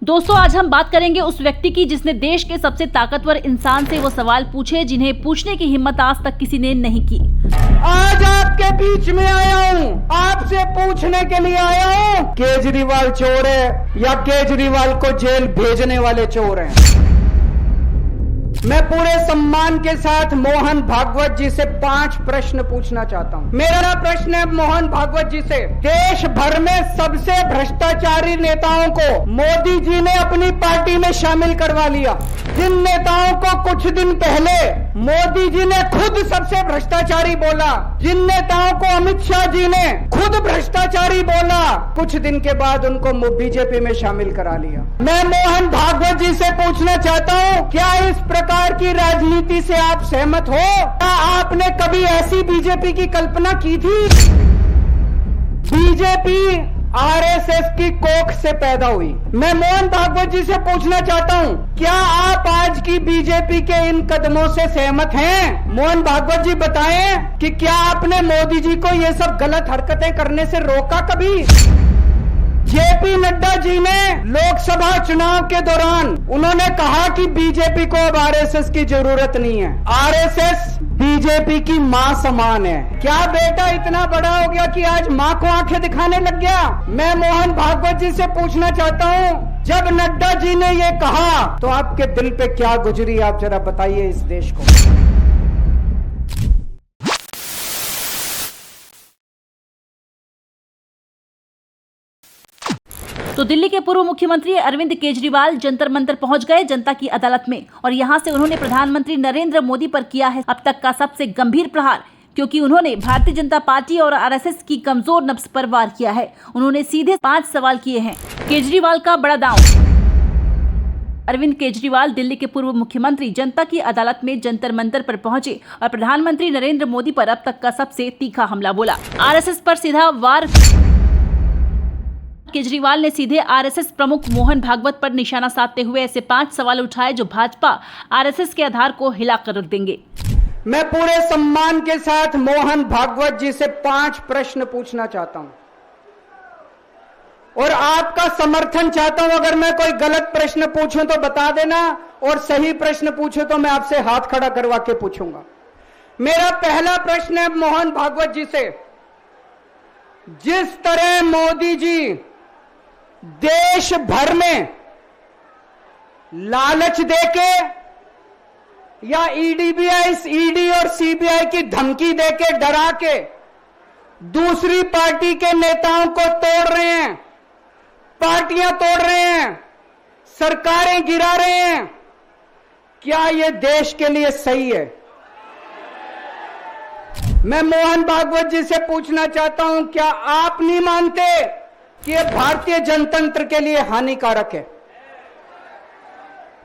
दोस्तों, आज हम बात करेंगे उस व्यक्ति की जिसने देश के सबसे ताकतवर इंसान से वो सवाल पूछे जिन्हें पूछने की हिम्मत आज तक किसी ने नहीं की। आज आपके बीच में आया हूँ, आपसे पूछने के लिए आया हूँ, केजरीवाल चोर है या केजरीवाल को जेल भेजने वाले चोर हैं? मैं पूरे सम्मान के साथ मोहन भागवत जी से 5 प्रश्न पूछना चाहता हूँ। मेरा प्रश्न है मोहन भागवत जी से, देश भर में सबसे भ्रष्टाचारी नेताओं को मोदी जी ने अपनी पार्टी में शामिल करवा लिया। जिन नेताओं को कुछ दिन पहले मोदी जी ने खुद सबसे भ्रष्टाचारी बोला, जिन नेताओं को अमित शाह जी ने खुद भ्रष्टाचारी बोला, कुछ दिन के बाद उनको बीजेपी में शामिल करा लिया। मैं मोहन भागवत जी से पूछना चाहता हूँ, क्या इस प्रकार की राजनीति से आप सहमत हो? क्या आपने कभी ऐसी बीजेपी की कल्पना की थी? बीजेपी आरएसएस की कोख से पैदा हुई। मैं मोहन भागवत जी से पूछना चाहता हूं, क्या आप आज की बीजेपी के इन कदमों से सहमत हैं? मोहन भागवत जी बताएं कि क्या आपने मोदी जी को ये सब गलत हरकतें करने से रोका कभी? जेपी नड्डा जी ने लोकसभा चुनाव के दौरान उन्होंने कहा कि बीजेपी को अब आरएसएस की जरूरत नहीं है, आरएसएस बीजेपी की मां समान है। क्या बेटा इतना बड़ा हो गया कि आज मां को आंखें दिखाने लग गया? मैं मोहन भागवत जी से पूछना चाहता हूं, जब नड्डा जी ने ये कहा तो आपके दिल पे क्या गुजरी, आप जरा बताइए इस देश को। तो दिल्ली के पूर्व मुख्यमंत्री अरविंद केजरीवाल जंतर मंतर पहुंच गए जनता की अदालत में, और यहां से उन्होंने प्रधानमंत्री नरेंद्र मोदी पर किया है अब तक का सबसे गंभीर प्रहार, क्योंकि उन्होंने भारतीय जनता पार्टी और आरएसएस की कमजोर नब्ज पर वार किया है। उन्होंने सीधे 5 सवाल किए हैं। केजरीवाल का बड़ा दांव। अरविंद केजरीवाल दिल्ली के पूर्व मुख्यमंत्री जनता की अदालत में जंतर मंतर पर पहुंचे और प्रधानमंत्री नरेंद्र मोदी पर अब तक का सबसे तीखा हमला बोला। आरएसएस पर सीधा वार। केजरीवाल ने सीधे आरएसएस प्रमुख मोहन भागवत पर निशाना साधते हुए ऐसे 5 सवाल उठाए जो भाजपा आरएसएस के आधार को हिलाकर रख देंगे। मैं पूरे सम्मान के साथ मोहन भागवत जी से 5 प्रश्न पूछना चाहता हूं और आपका समर्थन चाहता हूं। अगर मैं कोई गलत प्रश्न पूछूं तो बता देना, और सही प्रश्न पूछूं तो मैं आपसे हाथ खड़ा करवा के पूछूंगा। मेरा पहला प्रश्न है मोहन भागवत जी से, जिस तरह मोदी जी देश भर में लालच देके या ईडी और सीबीआई की धमकी देके डरा के दूसरी पार्टी के नेताओं को तोड़ रहे हैं, पार्टियां तोड़ रहे हैं, सरकारें गिरा रहे हैं, क्या यह देश के लिए सही है? मैं मोहन भागवत जी से पूछना चाहता हूं, क्या आप नहीं मानते कि यह भारतीय जनतंत्र के लिए हानिकारक है?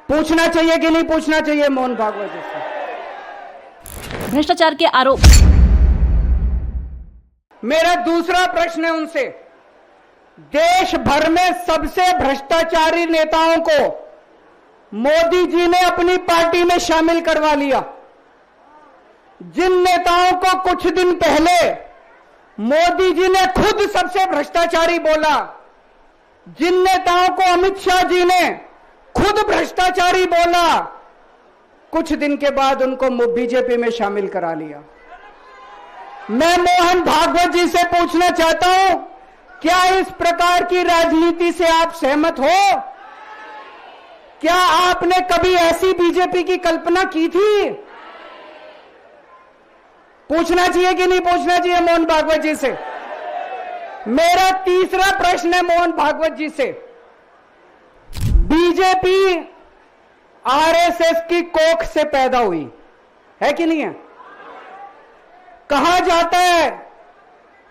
पूछना चाहिए कि नहीं पूछना चाहिए मोहन भागवत जी से? भ्रष्टाचार के आरोप। मेरा दूसरा प्रश्न है उनसे, देश भर में सबसे भ्रष्टाचारी नेताओं को मोदी जी ने अपनी पार्टी में शामिल करवा लिया। जिन नेताओं को कुछ दिन पहले मोदी जी ने खुद सबसे भ्रष्टाचारी बोला, जिन नेताओं को अमित शाह जी ने खुद भ्रष्टाचारी बोला, कुछ दिन के बाद उनको बीजेपी में शामिल करा लिया। मैं मोहन भागवत जी से पूछना चाहता हूं, क्या इस प्रकार की राजनीति से आप सहमत हो? क्या आपने कभी ऐसी बीजेपी की कल्पना की थी? पूछना चाहिए कि नहीं पूछना चाहिए मोहन भागवत जी से? मेरा तीसरा प्रश्न है मोहन भागवत जी से, बीजेपी आरएसएस की कोख से पैदा हुई है कि नहीं है? कहा जाता है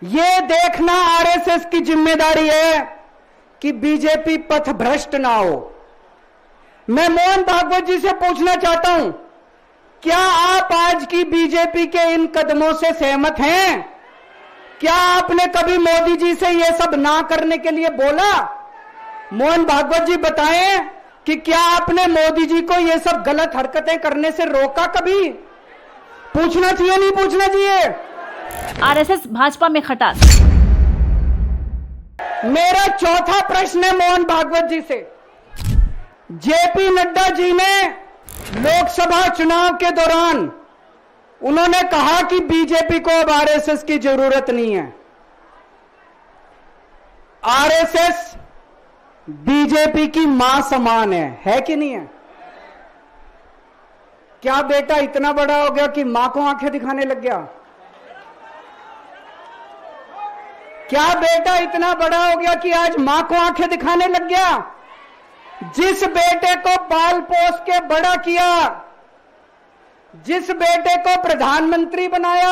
यह देखना आरएसएस की जिम्मेदारी है कि बीजेपी पथभ्रष्ट ना हो। मैं मोहन भागवत जी से पूछना चाहता हूं, क्या आप आज की बीजेपी के इन कदमों से सहमत हैं? क्या आपने कभी मोदी जी से यह सब ना करने के लिए बोला? मोहन भागवत जी बताएं कि क्या आपने मोदी जी को यह सब गलत हरकतें करने से रोका कभी? पूछना चाहिए नहीं पूछना चाहिए? आरएसएस भाजपा में खटास। मेरा चौथा प्रश्न है मोहन भागवत जी से, जेपी नड्डा जी ने लोकसभा चुनाव के दौरान उन्होंने कहा कि बीजेपी को अब आरएसएस की जरूरत नहीं है। आरएसएस बीजेपी की मां समान है कि नहीं है? क्या बेटा इतना बड़ा हो गया कि मां को आंखें दिखाने लग गया? क्या बेटा इतना बड़ा हो गया कि आज मां को आंखें दिखाने लग गया? जिस बेटे को पाल पोस के बड़ा किया, जिस बेटे को प्रधानमंत्री बनाया,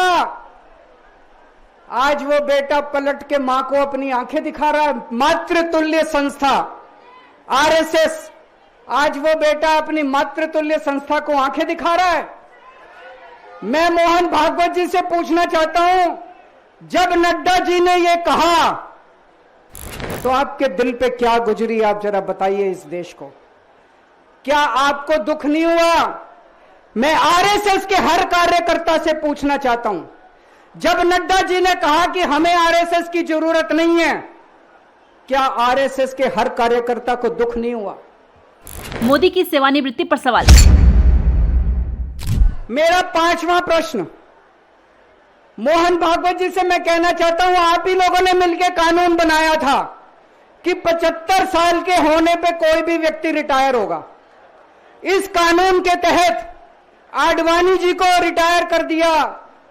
आज वो बेटा पलट के मां को अपनी आंखें दिखा रहा है। मातृतुल्य संस्था आरएसएस, आज वो बेटा अपनी मातृतुल्य संस्था को आंखें दिखा रहा है। मैं मोहन भागवत जी से पूछना चाहता हूं, जब नड्डा जी ने ये कहा तो आपके दिल पे क्या गुजरी, आप जरा बताइए इस देश को। क्या आपको दुख नहीं हुआ? मैं आरएसएस के हर कार्यकर्ता से पूछना चाहता हूं, जब नड्डा जी ने कहा कि हमें आरएसएस की जरूरत नहीं है, क्या आरएसएस के हर कार्यकर्ता को दुख नहीं हुआ? मोदी की सेवानिवृत्ति पर सवाल। मेरा 5वां प्रश्न मोहन भागवत जी से मैं कहना चाहता हूं, आप ही लोगों ने मिलकर कानून बनाया था कि 75 साल के होने पे कोई भी व्यक्ति रिटायर होगा। इस कानून के तहत आडवाणी जी को रिटायर कर दिया,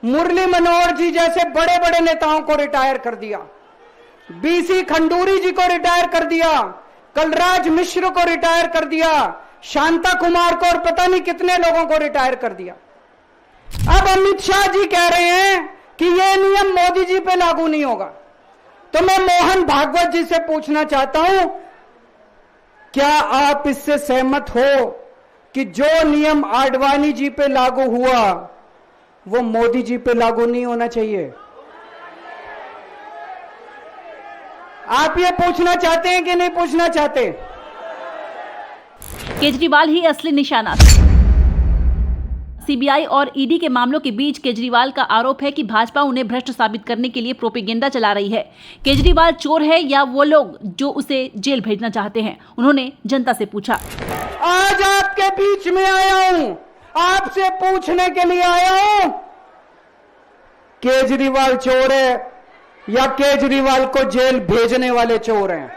मुरली मनोहर जी जैसे बड़े बड़े नेताओं को रिटायर कर दिया, बीसी खंडूरी जी को रिटायर कर दिया, कलराज मिश्र को रिटायर कर दिया, शांता कुमार को और पता नहीं कितने लोगों को रिटायर कर दिया। अब अमित शाह जी कह रहे हैं कि यह नियम मोदी जी पे लागू नहीं होगा। तो मैं मोहन भागवत जी से पूछना चाहता हूं, क्या आप इससे सहमत हो कि जो नियम आडवाणी जी पे लागू हुआ वो मोदी जी पे लागू नहीं होना चाहिए? आप ये पूछना चाहते हैं कि नहीं पूछना चाहते? केजरीवाल ही असली निशाना। सीबीआई और ईडी के मामलों के बीच केजरीवाल का आरोप है कि भाजपा उन्हें भ्रष्ट साबित करने के लिए प्रोपेगेंडा चला रही है। केजरीवाल चोर है या वो लोग जो उसे जेल भेजना चाहते हैं? उन्होंने जनता से पूछा। आज आपके बीच में आया हूं, आपसे पूछने के लिए आया हूं, केजरीवाल चोर है या केजरीवाल को जेल भेजने वाले चोर हैं?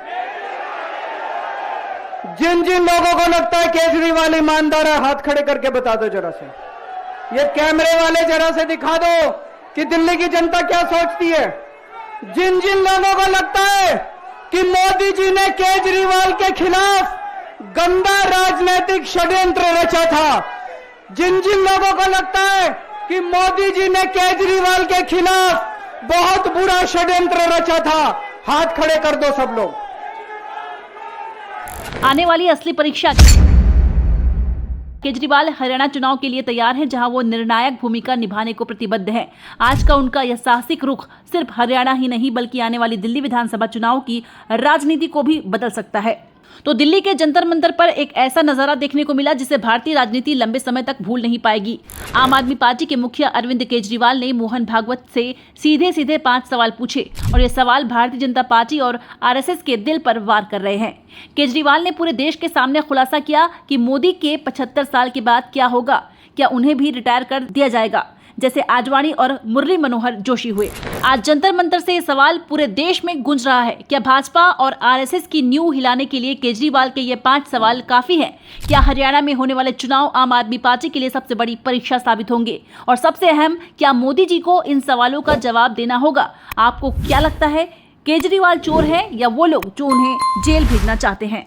जिन जिन लोगों को लगता है केजरीवाल ईमानदार है, हाथ खड़े करके बता दो जरा से। ये कैमरे वाले जरा से दिखा दो कि दिल्ली की जनता क्या सोचती है। जिन जिन लोगों को लगता है कि मोदी जी ने केजरीवाल के खिलाफ गंदा राजनीतिक षड्यंत्र रचा था, जिन जिन लोगों को लगता है कि मोदी जी ने केजरीवाल के खिलाफ बहुत बुरा षड्यंत्र रचा था, हाथ खड़े कर दो सब लोग। आने वाली असली परीक्षा। केजरीवाल हरियाणा चुनाव के लिए तैयार हैं, जहां वो निर्णायक भूमिका निभाने को प्रतिबद्ध हैं। आज का उनका यह साहसिक रुख सिर्फ हरियाणा ही नहीं बल्कि आने वाली दिल्ली विधानसभा चुनाव की राजनीति को भी बदल सकता है। तो दिल्ली के जंतर मंतर पर एक ऐसा नजारा देखने को मिला जिसे भारतीय राजनीति लंबे समय तक भूल नहीं पाएगी। आम आदमी पार्टी के मुखिया अरविंद केजरीवाल ने मोहन भागवत से सीधे सीधे 5 सवाल पूछे और ये सवाल भारतीय जनता पार्टी और आरएसएस के दिल पर वार कर रहे हैं। केजरीवाल ने पूरे देश के सामने खुलासा किया कि मोदी के 75 साल के बाद क्या होगा, क्या उन्हें भी रिटायर कर दिया जाएगा जैसे आडवाणी और मुरली मनोहर जोशी हुए। आज जंतर मंतर से ये सवाल पूरे देश में गूंज रहा है। क्या भाजपा और आरएसएस की नींव हिलाने के लिए केजरीवाल के ये 5 सवाल काफी हैं? क्या हरियाणा में होने वाले चुनाव आम आदमी पार्टी के लिए सबसे बड़ी परीक्षा साबित होंगे? और सबसे अहम, क्या मोदी जी को इन सवालों का जवाब देना होगा? आपको क्या लगता है, केजरीवाल चोर है या वो लोग जो उन्हें जेल भेजना चाहते हैं?